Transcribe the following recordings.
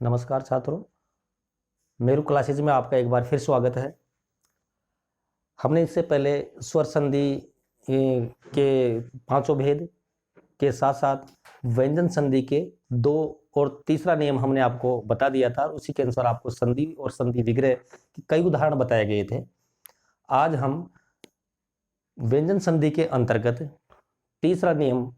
नमस्कार छात्रों, मेरू क्लासेज में आपका एक बार फिर स्वागत है। हमने इससे पहले स्वर संधि के पांचों भेद के साथ साथ व्यंजन संधि के दो और तीसरा नियम हमने आपको बता दिया था। उसी के अनुसार आपको संधि और संधि विग्रह के कई उदाहरण बताए गए थे। आज हम व्यंजन संधि के अंतर्गत तीसरा नियम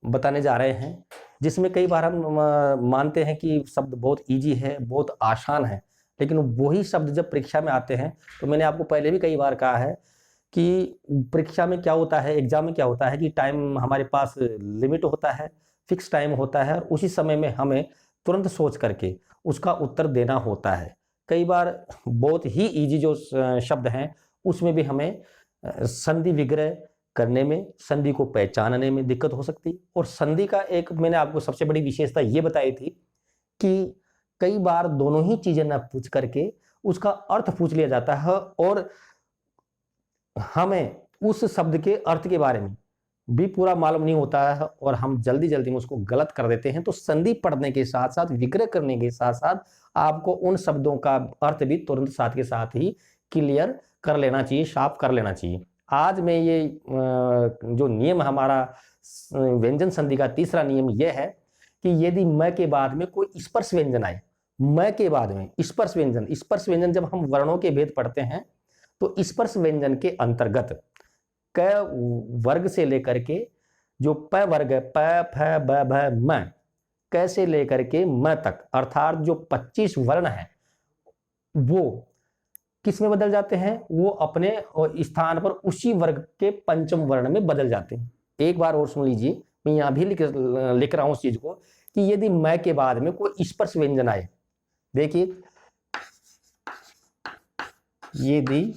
बताने जा रहे हैं, जिसमें कई बार हम मानते हैं कि शब्द बहुत इजी है, बहुत आसान है, लेकिन वही शब्द जब परीक्षा में आते हैं तो मैंने आपको पहले भी कई बार कहा है कि परीक्षा में क्या होता है, एग्जाम में क्या होता है कि टाइम हमारे पास लिमिट होता है, फिक्स टाइम होता है और उसी समय में हमें तुरंत सोच करके उसका उत्तर देना होता है। कई बार बहुत ही इजी जो शब्द हैं उसमें भी हमें संधि विग्रह करने में, संधि को पहचानने में दिक्कत हो सकती है। और संधि का एक मैंने आपको सबसे बड़ी विशेषता ये बताई थी कि कई बार दोनों ही चीजें न पूछ करके उसका अर्थ पूछ लिया जाता है और हमें उस शब्द के अर्थ के बारे में भी पूरा मालूम नहीं होता है और हम जल्दी जल्दी में उसको गलत कर देते हैं। तो संधि पढ़ने के साथ साथ, विग्रह करने के साथ साथ आपको उन शब्दों का अर्थ भी तुरंत साथ के साथ ही क्लियर कर लेना चाहिए, साफ कर लेना चाहिए। आज में ये जो नियम हमारा व्यंजन संधि का तीसरा नियम यह है कि यदि म के बाद में कोई स्पर्श व्यंजन आए, म के बाद में स्पर्श व्यंजन जब हम वर्णों के भेद पढ़ते हैं तो स्पर्श व्यंजन के अंतर्गत क वर्ग से लेकर के जो प वर्ग है, प फ ब भ म, क से लेकर के म तक, अर्थात जो 25 वर्ण है वो किस में बदल जाते हैं? वो अपने स्थान पर उसी वर्ग के पंचम वर्ण में बदल जाते हैं। एक बार और सुन लीजिए, मैं यहां भी लिख रहा हूं उस चीज को कि यदि म के बाद में कोई स्पर्श व्यंजन आए, देखिए यदि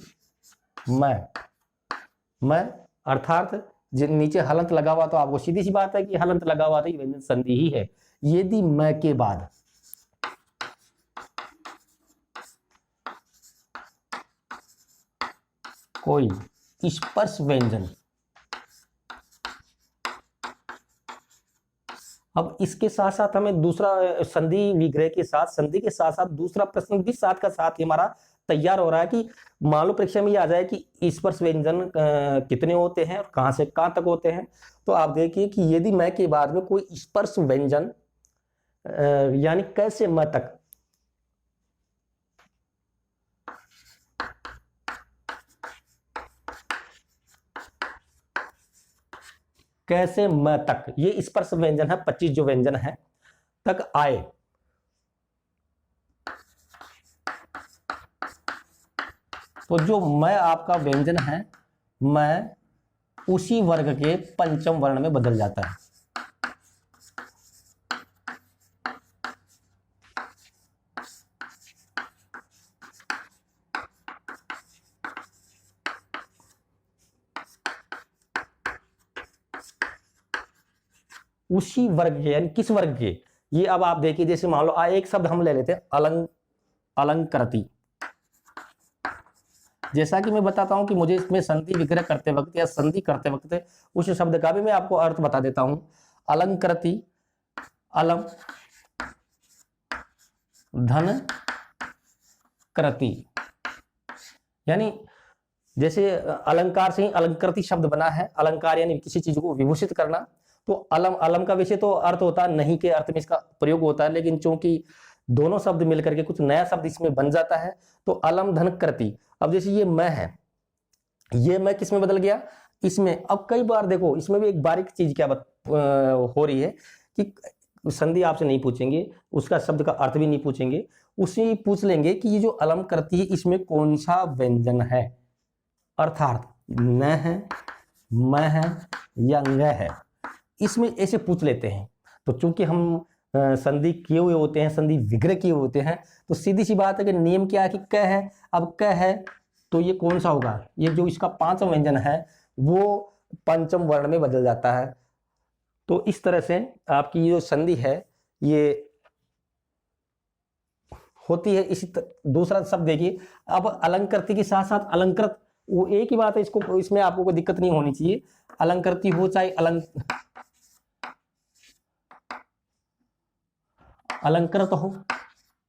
म अर्थात नीचे हलंत लगा हुआ, तो आपको सीधी सी बात है कि हलंत लगा हुआ तो ये व्यंजन संधि ही है। यदि म के बाद कोई स्पर्श व्यंजन, अब इसके साथ साथ हमें दूसरा संधि विग्रह के साथ, संधि के साथ साथ दूसरा प्रश्न भी साथ का साथ ही हमारा तैयार हो रहा है कि मान लो परीक्षा में ये आ जाए कि स्पर्श व्यंजन कितने होते हैं और कहां से कहां तक होते हैं। तो आप देखिए कि यदि मैं के बाद में कोई स्पर्श व्यंजन यानी कैसे म तक, कैसे म तक, ये स्पर्श व्यंजन है, 25 जो व्यंजन है तक आए, तो जो मैं आपका व्यंजन है, मैं उसी वर्ग के पंचम वर्ण में बदल जाता है। उसी वर्ग के यानी किस वर्ग के? ये अब आप देखिए, जैसे मान लो एक शब्द हम ले लेते हैं अलंकृति। जैसा कि मैं बताता हूं कि मुझे इसमें संधि विग्रह करते वक्त या संधि करते वक्त उस शब्द का भी मैं आपको अर्थ बता देता हूं। अलंकृति, अलम धन कृति, यानी जैसे अलंकार से ही अलंकृति शब्द बना है। अलंकार यानी किसी चीज को विभूषित करना। तो अलम का वैसे तो अर्थ होता है नहीं के अर्थ में इसका प्रयोग होता है, लेकिन चूंकि दोनों शब्द मिलकर के कुछ नया शब्द इसमें बन जाता है, तो अलम धन कृति। अब जैसे ये मैं है, ये मैं किस में बदल गया? इसमें। अब कई बार देखो इसमें भी एक बारीक चीज क्या हो रही है कि संधि आपसे नहीं पूछेंगे, उसका शब्द का अर्थ भी नहीं पूछेंगे, उसी पूछ लेंगे कि ये जो अलम करती है इसमें कौन सा व्यंजन है, अर्थात न है, म है या ng है, इसमें ऐसे पूछ लेते हैं। तो चूंकि हम संधि किए हुए होते हैं, संधि विग्रह किए होते हैं, तो सीधी सी बात है कि नियम क्या है कि क है। अब क है तो ये कौन सा होगा? ये जो इसका पांचवा व्यंजन है वो पंचम वर्ण में बदल जाता है। तो इस तरह से आपकी जो संधि है ये होती है। इसी दूसरा शब्द देखिए, अब अलंकृति के साथ साथ अलंकृत, वो एक ही बात है, इसको इसमें आपको कोई दिक्कत नहीं होनी चाहिए। अलंकृति हो चाहे अलंकृत हो,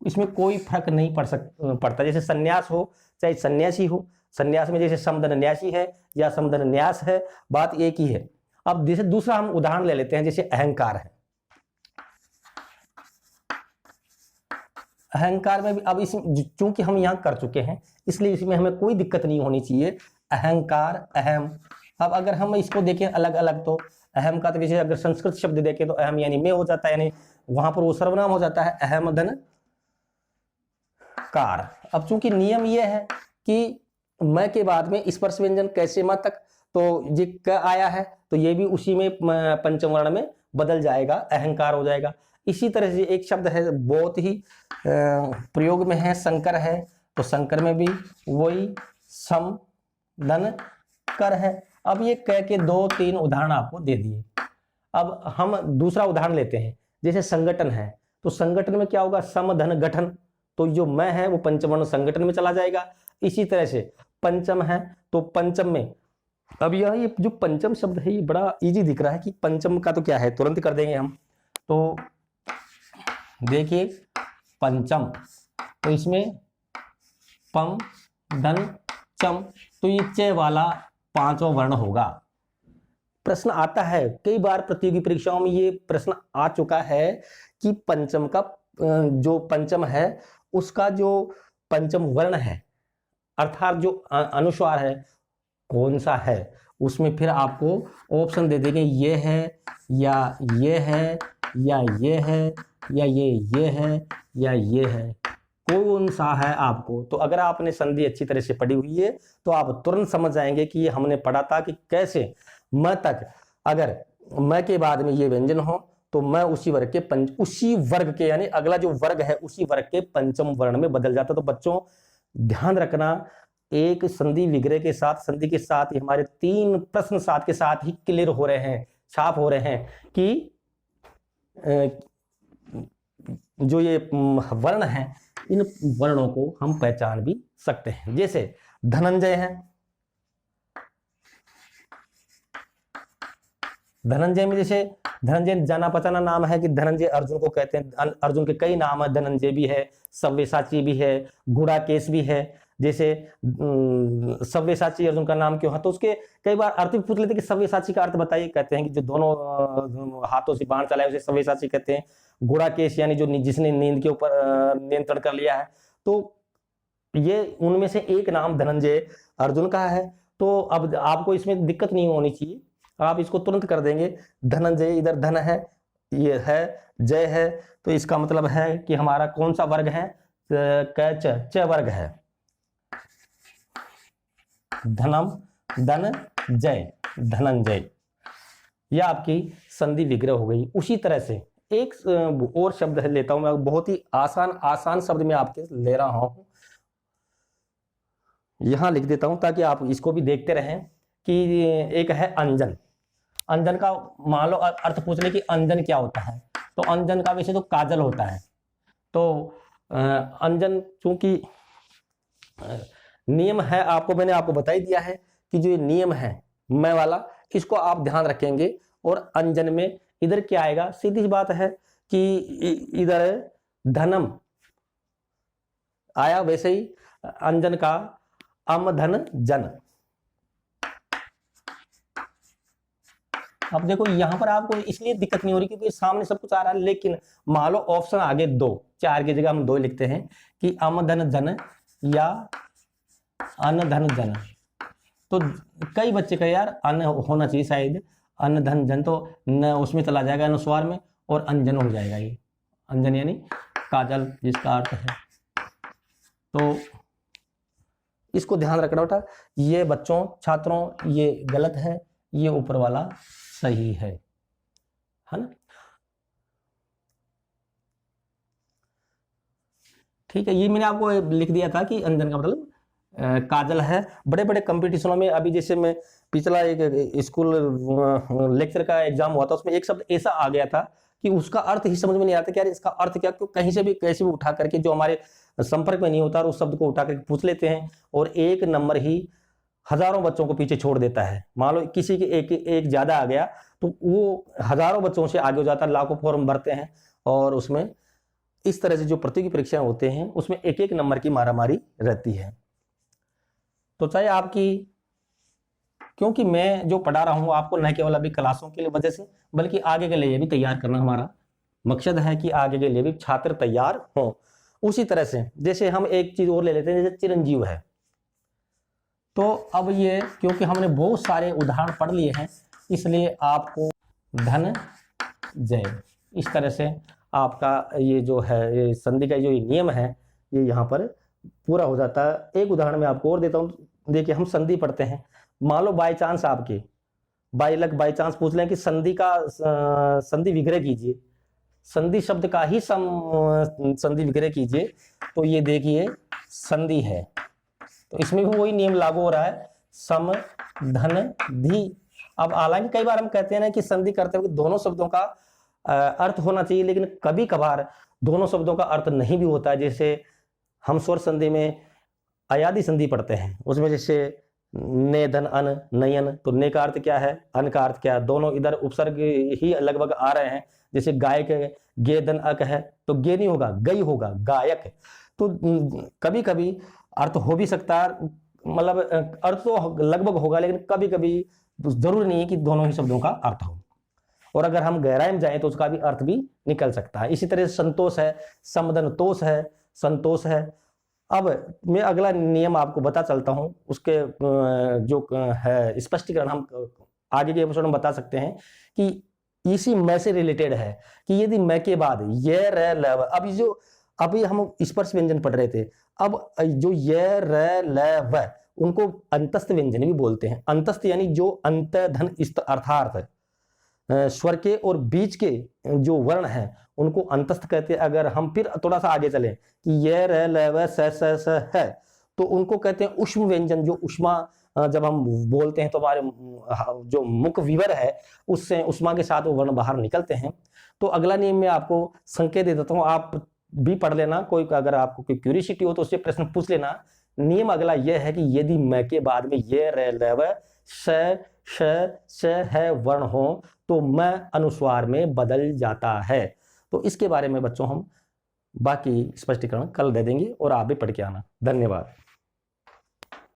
इसमें कोई फर्क नहीं पड़ता। जैसे संन्यास हो चाहे सन्यासी हो, संन्यास में जैसे समदन न्यासी है या समदन न्यास है, बात एक ही है। अब जैसे दूसरा हम उदाहरण ले लेते हैं, जैसे अहंकार है। अहंकार में भी अब इसमें चूंकि हम यहाँ कर चुके हैं इसलिए इसमें हमें कोई दिक्कत नहीं होनी चाहिए। अहंकार, अहम। अब अगर हम इसको देखें अलग अलग तो अहम का तो जैसे अगर संस्कृत शब्द देखें तो अहम यानी मैं हो जाता है, यानी वहां पर वो सर्वनाम हो जाता है अहम धन कार। अब चूंकि नियम यह है कि मैं के बाद में स्पर्श व्यंजन कैसे म तक, तो ये क आया है तो ये भी उसी में पंचम वर्ण में बदल जाएगा, अहंकार हो जाएगा। इसी तरह से एक शब्द है बहुत ही प्रयोग में है, शंकर है, तो शंकर में भी वही सम धन कर है। अब ये कह के 2-3 उदाहरण आपको दे दिए। अब हम दूसरा उदाहरण लेते हैं, जैसे संगठन है, तो संगठन में क्या होगा, सम धन गठन, तो जो मैं है वो पंचम वर्ण संगठन में चला जाएगा। इसी तरह से पंचम है तो पंचम में, अब यह ये जो पंचम शब्द है ये बड़ा इजी दिख रहा है कि पंचम का तो क्या है, तुरंत कर देंगे हम। तो देखिए पंचम, तो इसमें पम धन चम, तो ये च वाला 5वां वर्ण होगा। प्रश्न आता है कई बार प्रतियोगी परीक्षाओं में, ये प्रश्न आ चुका है कि पंचम का जो पंचम है उसका जो पंचम वर्ण है अर्थात जो अनुस्वार है कौन सा है, उसमें फिर आपको ऑप्शन दे देंगे ये है या ये है या ये है या ये है या ये है, कौन सा है आपको। तो अगर आपने संधि अच्छी तरह से पढ़ी हुई है तो आप तुरंत समझ जाएंगे कि ये हमने पढ़ा था कि कैसे म तक अगर म के बाद में ये व्यंजन हो तो मैं उसी वर्ग के यानी अगला जो वर्ग है उसी वर्ग के पंचम वर्ण में बदल जाता। तो बच्चों ध्यान रखना, एक संधि विग्रह के साथ, संधि के साथ ही हमारे 3 प्रश्न साथ के साथ ही क्लियर हो रहे हैं, साफ हो रहे हैं कि जो ये वर्ण है इन वर्णों को हम पहचान भी सकते हैं। जैसे धनंजय है, धनंजय में जैसे धनंजय जाना पहचाना नाम है कि धनंजय अर्जुन को कहते हैं। अर्जुन के कई नाम है, धनंजय भी है, सव्यसाची भी है, गुड़ाकेश भी है। जैसे सव्यसाची अर्जुन का नाम क्यों है, तो उसके कई बार अर्थ भी पूछ लेते कि सव्यसाची का अर्थ बताइए, कहते हैं कि जो दोनों हाथों से बाण चलाए उसे सव्यसाची कहते हैं। गुड़ाकेश यानी जो जिसने नींद के ऊपर नियंत्रण कर लिया है, तो ये उनमें से एक नाम धनंजय अर्जुन का है। तो अब आपको इसमें दिक्कत नहीं होनी चाहिए, आप इसको तुरंत कर देंगे। धनंजय, इधर धन है, ये है, जय है, तो इसका मतलब है कि हमारा कौन सा वर्ग है, च वर्ग है। धनम धन जय, धनंजय, यह आपकी संधि विग्रह हो गई। उसी तरह से एक और शब्द है, लेता हूं मैं, बहुत ही आसान शब्द में आपके ले रहा हूं, यहां लिख देता हूं ताकि आप इसको भी देखते रहें कि एक है अंजन। अंजन का मान लो अर्थ पूछ ले कि अंजन क्या होता है, तो अंजन का वैसे तो काजल होता है। तो अंजन चूंकि नियम है, मैंने आपको बता ही दिया है कि जो नियम है मैं वाला, इसको आप ध्यान रखेंगे। और अंजन में इधर क्या आएगा, सीधी बात है कि इधर धनम आया, वैसे ही अंजन का अम धन जन। अब देखो यहां पर आपको इसलिए दिक्कत नहीं हो रही क्योंकि सामने सब कुछ आ रहा है, लेकिन मान लो ऑप्शन आगे 2, 4 की जगह हम 2 लिखते हैं कि अम धन जन या अन धन जन। तो कई बच्चे का यार अन होना चाहिए शायद, अन धन जन, तो न उसमें चला जाएगा अनुस्वार में और अंजन हो जाएगा। ये अंजन यानी काजल जिसका अर्थ है। तो इसको ध्यान रखना बेटा, ये बच्चों छात्रों ये गलत है, ये ऊपर वाला सही है ना। ठीक है, ये मैंने आपको लिख दिया था कि अंजन का मतलब काजल है। बड़े बड़े कंपटीशनों में, अभी जैसे मैं पिछला एक स्कूल लेक्चर का एग्जाम हुआ था, उसमें एक शब्द ऐसा आ गया था कि उसका अर्थ ही समझ में नहीं आता कि यार इसका अर्थ क्या, क्यों कहीं से भी कैसे भी उठा करके जो हमारे संपर्क में नहीं होता और उस शब्द को उठा करके पूछ लेते हैं और एक नंबर ही हजारों बच्चों को पीछे छोड़ देता है। मान लो किसी के एक ज्यादा आ गया तो वो हजारों बच्चों से आगे हो जाता है, लाखों फॉर्म भरते हैं और उसमें इस तरह से जो प्रतियोगी परीक्षाएं होते हैं उसमें एक एक नंबर की मारामारी रहती है। तो चाहे आपकी, क्योंकि मैं जो पढ़ा रहा हूं आपको न केवल अभी क्लासों के लिए वजह से, बल्कि आगे के लिए भी तैयार करना हमारा मकसद है कि आगे के लिए भी छात्र तैयार हों। उसी तरह से जैसे हम एक चीज और ले लेते हैं, जैसे चिरंजीव है। तो अब ये क्योंकि हमने बहुत सारे उदाहरण पढ़ लिए हैं, इसलिए आपको धन जय, इस तरह से आपका ये जो है ये संधि का जो ये नियम है ये यहाँ पर पूरा हो जाता है। एक उदाहरण मैं आपको और देता हूँ। देखिए हम संधि पढ़ते हैं, मान लो बाई चांस आपके बाई चांस पूछ लें कि संधि का संधि विग्रह कीजिए, संधि शब्द का ही संधि विग्रह कीजिए, तो ये देखिए संधि है, तो इसमें भी वही नियम लागू हो रहा है, सम धन धी। अब हालांकि कई बार हम कहते हैं ना कि संधि करते हुए दोनों शब्दों का अर्थ होना चाहिए, लेकिन कभी कभार दोनों शब्दों का अर्थ नहीं भी होता है। जैसे हम स्वर संधि में अयादि संधि पढ़ते हैं, उसमें जैसे ने धन अन नयन, तो ने का अर्थ क्या है, अन का अर्थ क्या है, दोनों इधर उपसर्ग ही लगभग आ रहे हैं। जैसे गायक गे धन अक है, तो गे नहीं होगा गई होगा गायक। तो कभी कभी अर्थ हो भी सकता है, मतलब अर्थ तो लगभग होगा, लेकिन कभी कभी जरूरी नहीं है कि दोनों ही शब्दों का अर्थ हो। और अगर हम गहराई में जाएं तो उसका भी अर्थ भी निकल सकता है। इसी तरह से संतोष है, समदन तोष है, संतोष है। अब मैं अगला नियम आपको बता चलता हूं, उसके जो है स्पष्टीकरण हम आगे के एपिसोड में बता सकते हैं कि इसी मैं से रिलेटेड है कि यदि मैं के बाद ये र ल, अभी हम स्पर्श व्यंजन पढ़ रहे थे, अब जो ये र ल व उनको अंतस्थ व्यंजन भी बोलते हैं। अंतस्थ यानी जो अंत धन इस्त अर्थार्थ स्वर के और बीच के जो वर्ण हैं उनको अंतस्थ कहते हैं। अगर हम फिर थोड़ा सा आगे चलें कि ये र ल व स है, तो उनको कहते हैं उष्म व्यंजन। जो उष्मा जब हम बोलते हैं तो हमारे जो मुख विवर है उससे उष्मा के साथ वो वर्ण बाहर निकलते हैं। तो अगला नियम में आपको संकेत दे देता हूँ, आप भी पढ़ लेना, कोई अगर आपको कोई क्यूरियोसिटी हो तो उससे प्रश्न पूछ लेना। नियम अगला यह है कि यदि मैं के बाद में ये र ल व श है वर्ण हो तो मैं अनुस्वार में बदल जाता है। तो इसके बारे में बच्चों हम बाकी स्पष्टीकरण कल दे देंगे और आप भी पढ़ के आना। धन्यवाद।